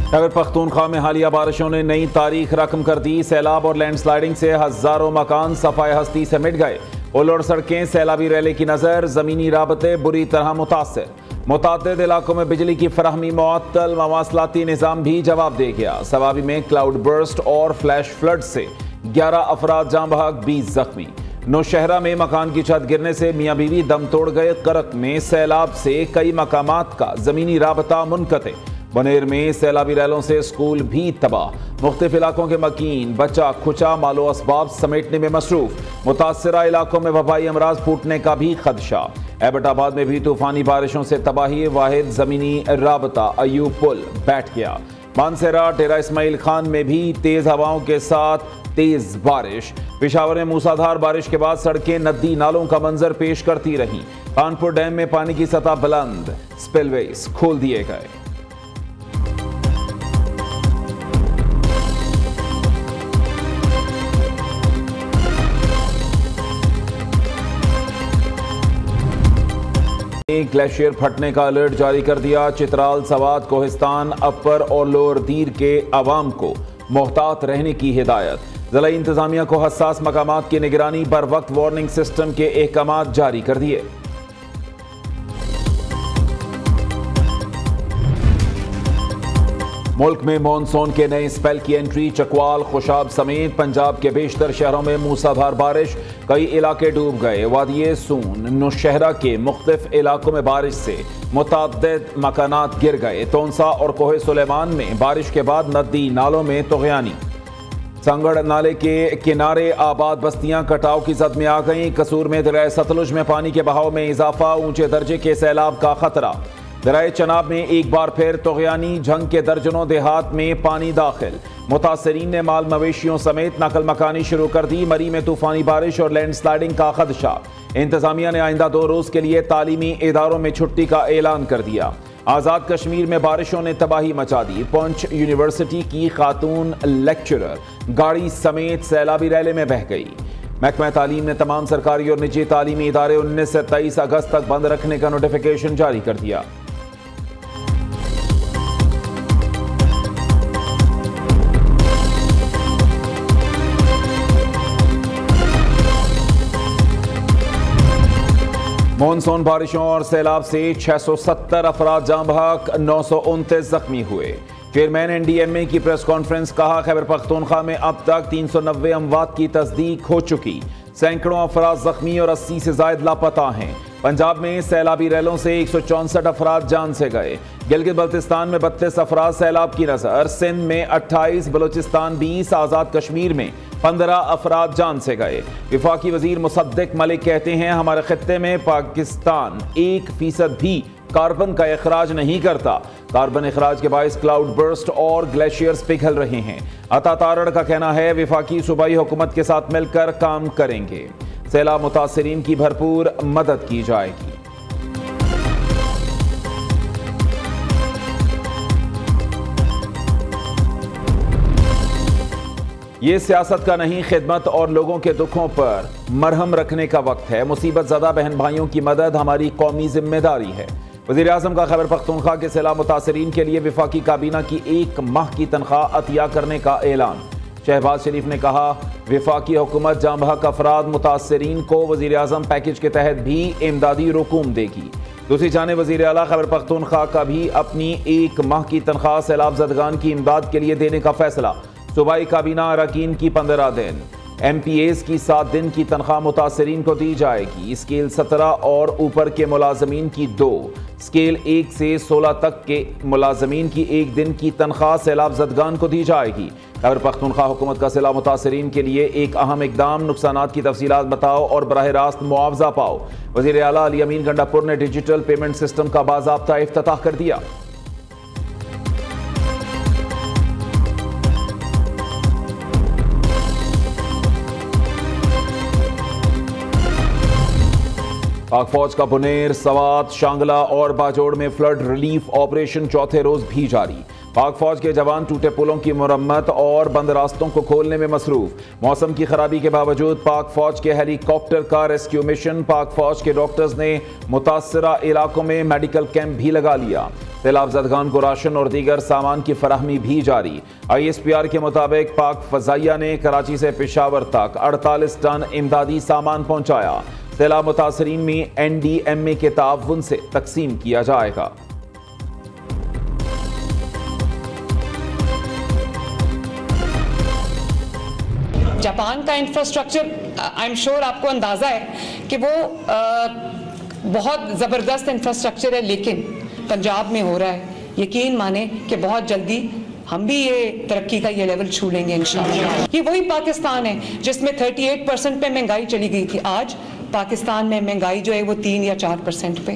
खैबर पख्तूनख्वा में हालिया बारिशों ने नई तारीख रकम कर दी। सैलाब और लैंडस्लाइडिंग से हजारों मकान सफाए हस्ती से मिट गए। पुल और सड़कें सैलाबी रैले की नजर, जमीनी राबते बुरी तरह मुतासर। मुतादिद इलाकों में बिजली की फराहमी मुअत्तल, मवासलाती निज़ाम भी जवाब दे गया। सवाबी में क्लाउड बर्स्ट और फ्लैश फ्लड से 11 अफराद जाँ बहक, 20 जख्मी। नौशहरा में मकान की छत गिरने से मियाँ बीवी दम तोड़ गए। करक में सैलाब से कई मकामात का जमीनी राबता मुनक़ते। बनेर में सैलाबी रैलों से स्कूल भी तबाह। मुख्तलिफ इलाकों के मकीन बचा खुचा मालो असबाब समेटने में मसरूफ। मुतासरा इलाकों में वबाई अमराज फूटने का भी खदशा। एबटाबाद में भी तूफानी बारिशों से तबाही। वाहिद जमीनी राबता अयूब पुल बैठ गया। मानसेरा डेरा इस्माइल खान में भी तेज हवाओं के साथ तेज बारिश। पेशावर में मूसाधार बारिश के बाद सड़कें नदी नालों का मंजर पेश करती रहीं। कानपुर डैम में पानी की सतह बुलंद, स्पिलवेज खोल दिए गए। ग्लेशियर फटने का अलर्ट जारी कर दिया। चित्राल, सवात, कोहिस्तान, अपर और लोअर दीर के अवाम को मोहतात रहने की हिदायत। जिला इंतजामिया को हसास मकामात की निगरानी, बर वक्त वार्निंग सिस्टम के अहकामात जारी कर दिए। मुल्क में मॉनसून के नए स्पेल की एंट्री। चकवाल, खुशाब समेत पंजाब के बेशतर शहरों में मूसलाधार बारिश, कई इलाके डूब गए। वादिये सून, नौशहरा के मुख्तलिफ इलाकों में बारिश से मुतअद्दिद मकानात गिर गए। तोंसा और कोहे सुलेमान में बारिश के बाद नदी नालों में तुग़यानी। संगड़ नाले के किनारे आबाद बस्तियां कटाव की जद में आ गईं। कसूर में दरिया सतलुज में पानी के बहाव में इजाफा, ऊंचे दर्जे के सैलाब का खतरा। दरिया चनाब में एक बार फिर तुग़यानी, झंग के दर्जनों देहात में पानी दाखिल। मुतासरीन ने माल मवेशियों समेत नकल मकानी शुरू कर दी। मरी में तूफानी बारिश और लैंडस्लाइडिंग का खदशा। इंतजामिया ने आइंदा 2 रोज के लिए तालीमी इदारों में छुट्टी का ऐलान कर दिया। आज़ाद कश्मीर में बारिशों ने तबाही मचा दी। पुंछ यूनिवर्सिटी की खातून लेक्चरर गाड़ी समेत सैलाबी रैले में बह गई। महकमा तालीम ने तमाम सरकारी और निजी तालीमी इदारे 19 से 23 अगस्त तक बंद रखने का नोटिफिकेशन जारी कर दिया। मॉनसून बारिशों और सैलाब से 670 अफराद जाँ बहक, 929 जख्मी हुए। चेयरमैन NDMA की प्रेस कॉन्फ्रेंस। कहा, खैबर पख्तूनख्वा में अब तक 390 अमवात की तस्दीक हो चुकी। सैकड़ों अफराद जख्मी और 80 से ज्यादा लापता हैं। पंजाब में सैलाबी रैलों से 164 अफराद जान से गए। गिलगित बल्तिस्तान में 32 अफराद सैलाब की नजर। सिंध में 28, बलोचिस्तान 20, आज़ाद कश्मीर में 15 अफराद जान से गए। विफाकी वजीर मुसद्दिक मलिक कहते हैं, हमारे खित्ते में पाकिस्तान 1% भी कार्बन का अखराज नहीं करता। कार्बन अखराज के बायस क्लाउड बर्स्ट और ग्लेशियर्स पिघल रहे हैं। अता तारड़ का कहना है, विफाकी सूबाई हुकूमत के साथ मिलकर काम करेंगे। सैलाब मुतासरीन की भरपूर मदद की जाएगी। ये सियासत का नहीं, खिदमत और लोगों के दुखों पर मरहम रखने का वक्त है। मुसीबत ज़दा बहन भाइयों की मदद हमारी कौमी जिम्मेदारी है। वज़ीर आज़म का खैबर पख्तूनख्वा के सैलाब मुतासरीन के लिए विफाकी काबीना की 1 माह की तनख्वाह अतिया करने का ऐलान। शहबाज शरीफ ने कहा, विफाकी हुकूमत जाँ बहक अफराद मुतासरीन को वज़ीर आज़म पैकेज के तहत भी इमदादी रकूम देगी। दूसरी जानिब वज़ीर आला खैबर पख्तूनख्वा का भी अपनी 1 माह की तनख्वाह सैलाब ज़दगान की इमदाद के लिए देने का फैसला। सूबाई काबीना अरकान की 15 दिन, MPAs की 7 दिन की तनख्वाह मुतासरीन को दी जाएगी। स्केल 17 और ऊपर के मुलाजमीन की 2, स्केल 1 से 16 तक के मुलाजमीन की 1 दिन की तनख्वाह सैलाब ज़दगान को दी जाएगी। खैबर पख्तूनख्वा हुकूमत का सैलाब मुतासरीन के लिए एक अहम इकदाम, नुकसानात की तफसीलात बताओ और बराह रास्त मुआवजा पाओ। वज़ीर आला अली अमीन गंडापुर ने डिजिटल पेमेंट सिस्टम का बाज़ाब्ता इफ्तिताह कर दिया। पाक फौज का बुनेर, सवात, शांगला और बाजोड़ में फ्लड रिलीफ ऑपरेशन चौथे रोज भी जारी। पाक फौज के जवान टूटे पुलों की मुरम्मत और बंद रास्तों को खोलने में मसरूफ। मौसम की खराबी के बावजूद पाक फौज के हेलीकॉप्टर का रेस्क्यू मिशन। पाक फौज के डॉक्टर्स ने मुतासरा इलाकों में मेडिकल कैंप भी लगा लिया। सैलाब ज़दगान को राशन और दीगर सामान की फराहमी भी जारी। ISPR के मुताबिक पाक फजाइया ने कराची से पेशावर तक 48 टन इमदादी सामान पहुंचाया। सैलाब मुतासरीन में NDMA के ताउन से तकसीम किया जाएगा। जापान का इंफ्रास्ट्रक्चर आई एम श्योर आपको अंदाज़ा है कि वो बहुत ज़बरदस्त इंफ्रास्ट्रक्चर है, लेकिन पंजाब में हो रहा है। यकीन माने कि बहुत जल्दी हम भी ये तरक्की का ये लेवल छू लेंगे इंशाअल्लाह। ये वही पाकिस्तान है जिसमें 38% पे महंगाई चली गई थी। आज पाकिस्तान में महंगाई जो है वो 3 या 4% पे।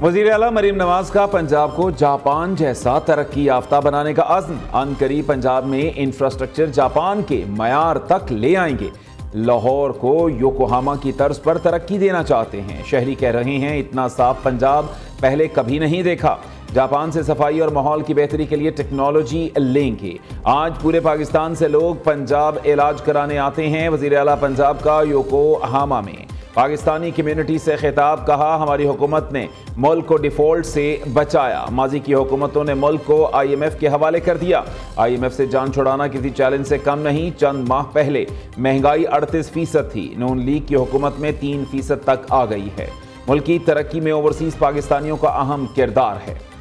वज़ीर आला मरीम नवाज का पंजाब को जापान जैसा तरक्की याफ्ता बनाने का अज़्म। अनकरीब पंजाब में इंफ्रास्ट्रक्चर जापान के मयार तक ले आएंगे। लाहौर को योकोहामा की तर्ज पर तरक्की देना चाहते हैं। शहरी कह रहे हैं इतना साफ पंजाब पहले कभी नहीं देखा। जापान से सफाई और माहौल की बेहतरी के लिए टेक्नोलॉजी लेंगे। आज पूरे पाकिस्तान से लोग पंजाब इलाज कराने आते हैं। वज़ीर आला पंजाब का योकोहामा में पाकिस्तानी कम्युनिटी से खिताब। कहा हमारी हुकूमत ने मुल्क को डिफॉल्ट से बचाया। माजी की हुकूमतों ने मुल्क को IMF के हवाले कर दिया। IMF से जान छुड़ाना किसी चैलेंज से कम नहीं। चंद माह पहले महंगाई 38% थी। नून लीग की हुकूमत में 3% तक आ गई है। मुल्क की तरक्की में ओवरसीज पाकिस्तानियों का अहम किरदार है।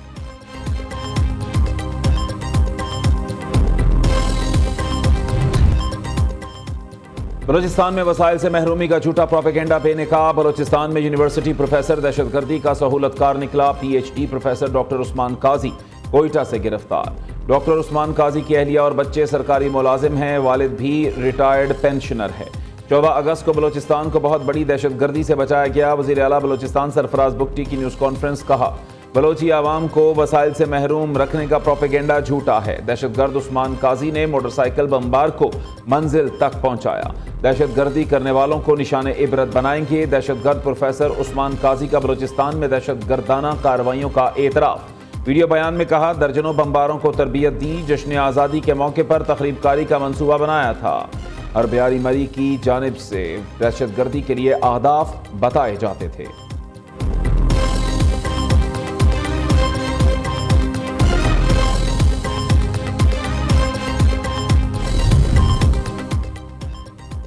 बलूचिस्तान में वसाइल से महरूमी का झूठा प्रोपेगेंडा बेनकाब। बलूचिस्तान में यूनिवर्सिटी प्रोफेसर दहशतगर्दी का सहूलतकार निकला। PhD प्रोफेसर डॉक्टर उस्मान काजी कोयटा से गिरफ्तार। डॉक्टर उस्मान काजी की अहलिया और बच्चे सरकारी मुलाजिम हैं। वालिद भी रिटायर्ड पेंशनर है। 14 अगस्त को बलूचिस्तान को बहुत बड़ी दहशतगर्दी से बचाया गया। वज़ीर आला बलूचिस्तान सरफराज बुगटी की न्यूज़ कॉन्फ्रेंस। कहा बलोची आवाम को वसाइल से महरूम रखने का प्रोपेगेंडा झूठा है। दहशतगर्द उस्मान काजी ने मोटरसाइकिल बमबार को मंजिल तक पहुंचाया। दहशतगर्दी करने वालों को निशाने इबरत बनाएंगे। दहशतगर्द प्रोफेसर उस्मान काजी का बलूचिस्तान में दहशतगर्दाना कार्रवाइयों का एतराफ। वीडियो बयान में कहा दर्जनों बमबारों को तरबियत दी। जश्न आज़ादी के मौके पर तखरीबकारी का मंसूबा बनाया था। अरबियारी मरी की जानिब से दहशतगर्दी के लिए अहदाफ बताए जाते थे।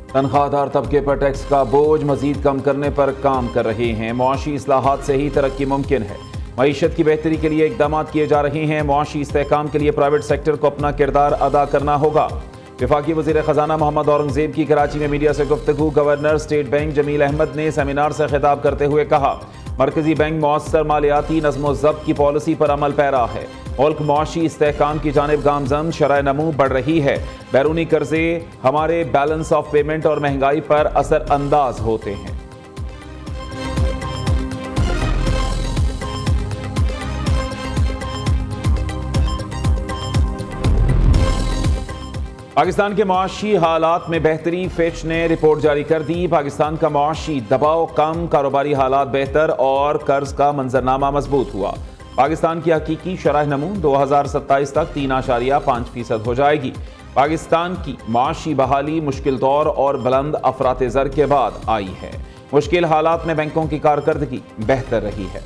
तनख्वाहदार तबके पर टैक्स का बोझ मजीद कम करने पर काम कर रहे हैं। मुआशी इस्लाहात से ही तरक्की मुमकिन है। मईशत की बेहतरी के लिए इकदाम किए जा रहे हैं। मुआशी इस्तेहकाम के लिए प्राइवेट सेक्टर को अपना किरदार अदा करना होगा। वफाकी वज़ीर ख़जाना मोहम्मद औरंगज़ेब की कराची में मीडिया से गुफ्तगू। Governor state bank Jameel Ahmed ने सेमिनार से खिताब करते हुए कहा मरकजी बैंक मौसर मालियाती नज़्म ज़ब्त की पॉलिसी पर अमल पैरा है। मुल्क मुआशी इस्तेहकाम की जानिब गामज़न। शरह नमू बढ़ रही है। बैरूनी कर्जे हमारे बैलेंस ऑफ पेमेंट और महंगाई पर असर अंदाज होते हैं। पाकिस्तान के मुआशी हालात में बेहतरी। फिच ने रिपोर्ट जारी कर दी। पाकिस्तान का मुआशी दबाव कम, कारोबारी हालात बेहतर और कर्ज का मंजरनामा मजबूत हुआ। पाकिस्तान की हकीकी शरह नमू 2027 तक 3.5% हो जाएगी। पाकिस्तान की माशी बहाली मुश्किल दौर और बुलंद अफरात ज़र के बाद आई है। मुश्किल हालात में बैंकों की कारकर्दगी बेहतर रही है।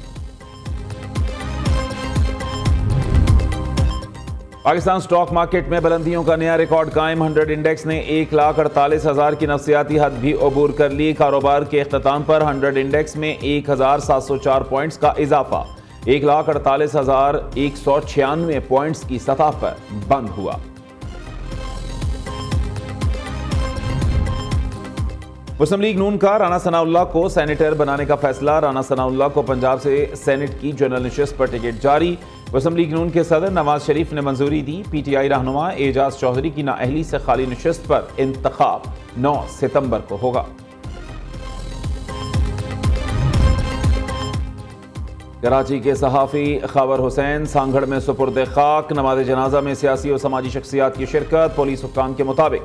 पाकिस्तान स्टॉक मार्केट में बुलंदियों का नया रिकॉर्ड कायम। 100 इंडेक्स ने 1,48,000 की नफ्सियाती हद भी अबूर कर ली। कारोबार के इख्तिताम पर 100 इंडेक्स में 1,704 पॉइंट्स का इजाफा 1,48,196 पॉइंट्स की सतह पर बंद हुआ। मुस्लिम लीग नून का राना सनाउल्लाह को सेनेटर बनाने का फैसला। राना सनाउल्लाह को पंजाब से सेनेट की जनरल नशिस्त पर टिकट जारी। मुस्लिम लीग नून के सदर नवाज शरीफ ने मंजूरी दी। PTI रहनुमा एजाज चौधरी की नाअहली से खाली नशिस्त पर इंतखाब 9 सितंबर को होगा। कराची के सहाफ़ी खबर हुसैन सांगड़ में सुपुर्द खाक। नमाज जनाजा में सियासी और समाजी शख्सियात की शिरकत। पुलिस हुक्काम के मुताबिक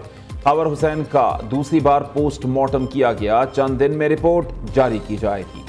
खबर हुसैन का दूसरी बार पोस्टमार्टम किया गया, चंद दिन में रिपोर्ट जारी की जाएगी।